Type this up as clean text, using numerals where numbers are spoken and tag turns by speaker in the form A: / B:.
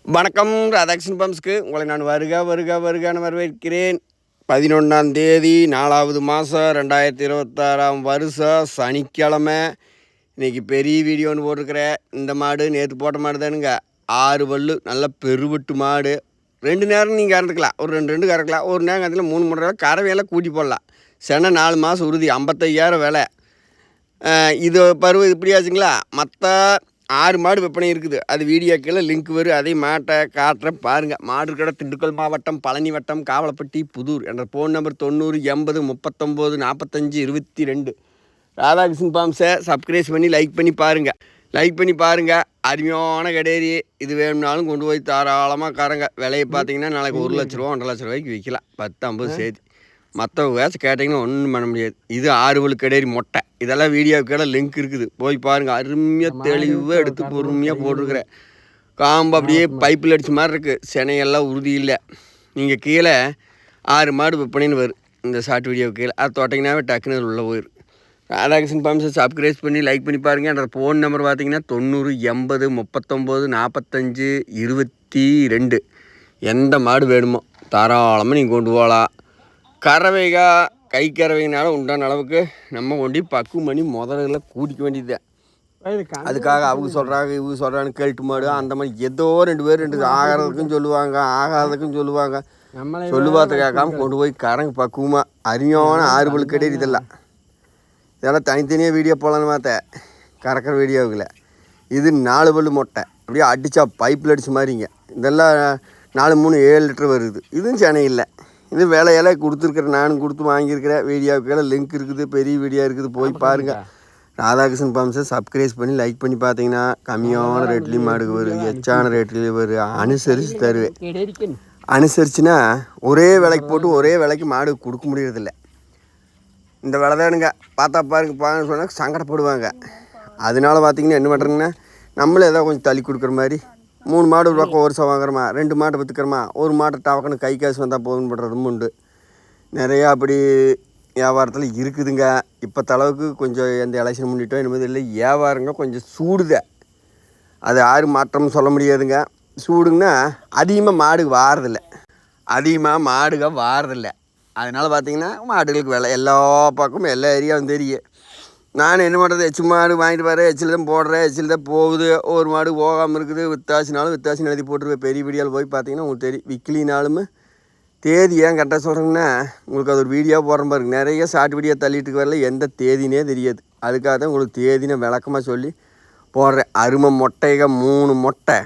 A: வணக்கம். ராதாகிருஷ்ணன் பம்ஸ்க்கு உங்களை நான் வருகன்னு வரவேற்கிறேன். 11ஆம் தேதி 4வது மாதம் 2026 வருஷம் சனிக்கிழமை. இன்றைக்கி பெரிய வீடியோன்னு போட்டிருக்கிறேன். இந்த மாடு நேற்று போட்ட மாடு தானுங்க. 6 பல்லு நல்ல பெருவெட்டு மாடு. 2 நேரம் நீங்கள் கறந்துக்கலாம். ஒரு 2 கறக்கலாம். ஒரு நேரம் கறந்துக்கலாம். 3 நேரம் கறவையெல்லாம் கூட்டி போடலாம். செனை 4 மாதம் உறுதி 55,000 விலை. இது பருவம் இப்படியாச்சுங்களா. மற்ற 6 மாடு விற்பனை இருக்குது. அது வீடியோக்கெல்லாம் லிங்க் வரும். அதையும் மாட்டை காட்டுறேன் பாருங்கள். மாடு கடை திண்டுக்கல் மாவட்டம், பழனி வட்டம், காவலப்பட்டி, புதூர். என்ற ஃபோன் நம்பர் 90 80 39 45 22. ராதாகிருஷ்ணன் ஃபார்ம்ஸை சப்ஸ்கிரைப் பண்ணி லைக் பண்ணி பாருங்கள். அருமையான கடேரி. இது வேணும்னாலும் கொண்டு போய் தாராளமாக கறங்க. விலையை பார்த்தீங்கன்னா நாளைக்கு 1 லட்ச ரூபா 1.5 லட்ச ரூபாய்க்கு விற்கலாம். 10-50 சேர்த்து. மற்றவங்க வேச்சு கேட்டிங்கன்னா ஒன்றும் பண்ண முடியாது. இது 6 பல்லு கடேரி மொட்டை. இதெல்லாம் வீடியோக்கெல்லாம் லிங்க் இருக்குது. போய் பாருங்கள். அருமையாக தெளிவாக எடுத்து பொறுமையாக போட்டிருக்கிறேன். காம்பு அப்படியே பைப்பில் அடித்த மாதிரி இருக்குது. செனையெல்லாம் உறுதி இல்லை. நீங்கள் கீழே 6 மாடு விற்பனைன்னு வரும் இந்த ஷார்ட் வீடியோ கீழே. அது தொட்டிங்கன்னாவே டக்குன்னு உள்ளே போயிடும். ராதாகிருஷ்ணன் ஃபார்ம்ஸை சப்ஸ்கிரைப் பண்ணி லைக் பண்ணி பாருங்கள். என்ற ஃபோன் நம்பர் பார்த்தீங்கன்னா 90 80 39 45 22. எந்த மாடு வேணுமோ தாராளமாக நீங்கள் கொண்டு போகலாம். கறவைகா கை கறவைனால உண்டான அளவுக்கு நம்ம கொண்டு பக்குவம் பண்ணி முதல்ல கூட்டிக்க வேண்டியது. அதுக்காக அவங்க சொல்கிறாங்க இவங்க சொல்கிறான்னு கேட்டு மாடு அந்த மாதிரி ஏதோ 2 பேர் 2 ஆகிறதுக்கும் சொல்லுவாங்க, ஆகாததுக்கும் சொல்லுவாங்க. சொல்லு பார்த்து கேட்காம கொண்டு போய் கறங்க பக்குவமாக. அருமையான 6 பல்லு கடேரி. இதெல்லாம் தனித்தனியாக வீடியோ போகலான்னு பார்த்தேன். கறக்கிற வீடியோவில் இது 4 பல்லு மொட்டை. அப்படியே அடித்தா பைப்பில் அடித்த மாதிரிங்க. இதெல்லாம் 4 3 7 லிட்டர் வருது. இதுவும் சென்னை இல்லை. இது வேலையெல்லாம் கொடுத்துருக்குறேன். நானும் கொடுத்து வாங்கியிருக்கிறேன். வீடியோவுக்கெல்லாம் லிங்க் இருக்குது. பெரிய வீடியோ இருக்குது. போய் பாருங்கள். ராதாகிருஷ்ணன் ஃபார்ம்ஸை சப்ஸ்கிரைப் பண்ணி லைக் பண்ணி பார்த்தீங்கன்னா கம்மியான ரேட்லேயும் மாடுக்கு வரும், எச்சான ரேட்லேயும் வரும். அனுசரித்து தருவேன். அனுசரிச்சுன்னா ஒரே விலைக்கு போட்டு ஒரே விலைக்கு மாடு கொடுக்க முடியறதில்ல. இந்த விலை தானுங்க பார்த்தா பாருங்க சொன்னால் சங்கடப்படுவாங்க. அதனால பார்த்திங்கன்னா என்ன பண்ணுறேங்கன்னா நம்மளே ஏதோ கொஞ்சம் தள்ளி கொடுக்குற மாதிரி 3 மாடு ஒரு பக்கம் வருஷம் வாங்குறோமா, 2 மாட்டை விற்றுக்கிறோமா, ஒரு மாட்டை டவக்கன்னு கை காசு வந்தால் போதுன்னு பண்ணுறதும் உண்டு. நிறையா அப்படி வியாபாரத்தில் இருக்குதுங்க. இப்போ தளவுக்கு கொஞ்சம் எந்த எலெக்ஷன் முன்னிட்டோ என்னமோ இல்லை, வியாபாரங்க கொஞ்சம் சூடுத. அது யாரும் மாற்றம்னு சொல்ல முடியாதுங்க. சூடுங்கன்னா அதிகமாக மாடுக்கு வாரதில்லை. அதனால் பார்த்திங்கன்னா மாடுகளுக்கு விலை எல்லா பக்கமும் எல்லா ஏரியாவும் தெரியும். நான் என்ன பண்ணுறது, எச்சு மாடு வாங்கிட்டு வரேன், எச்சில் தான் போடுறேன், எச்சில் தான் போகுது. ஒரு மாடு போகாமல் இருக்குது. வித்தாசினாலும் எழுதி போட்டுருவேன். பெரிய வீடியோவில் போய் பார்த்தீங்கன்னா உங்களுக்கு தெரியும். விக்கிலினாலும் தேதி ஏன் கரெக்டாக சொல்கிறேங்கன்னா உங்களுக்கு அது ஒரு வீடியோ போடுற பாருங்க. நிறைய ஷார்ட் வீடியோ தள்ளிட்டு வரல, எந்த தேதினே தெரியாது. அதுக்காக தான் உங்களுக்கு தேதினை விளக்கமாக சொல்லி போடுறேன். அருமை மொட்டைக 3 மொட்டை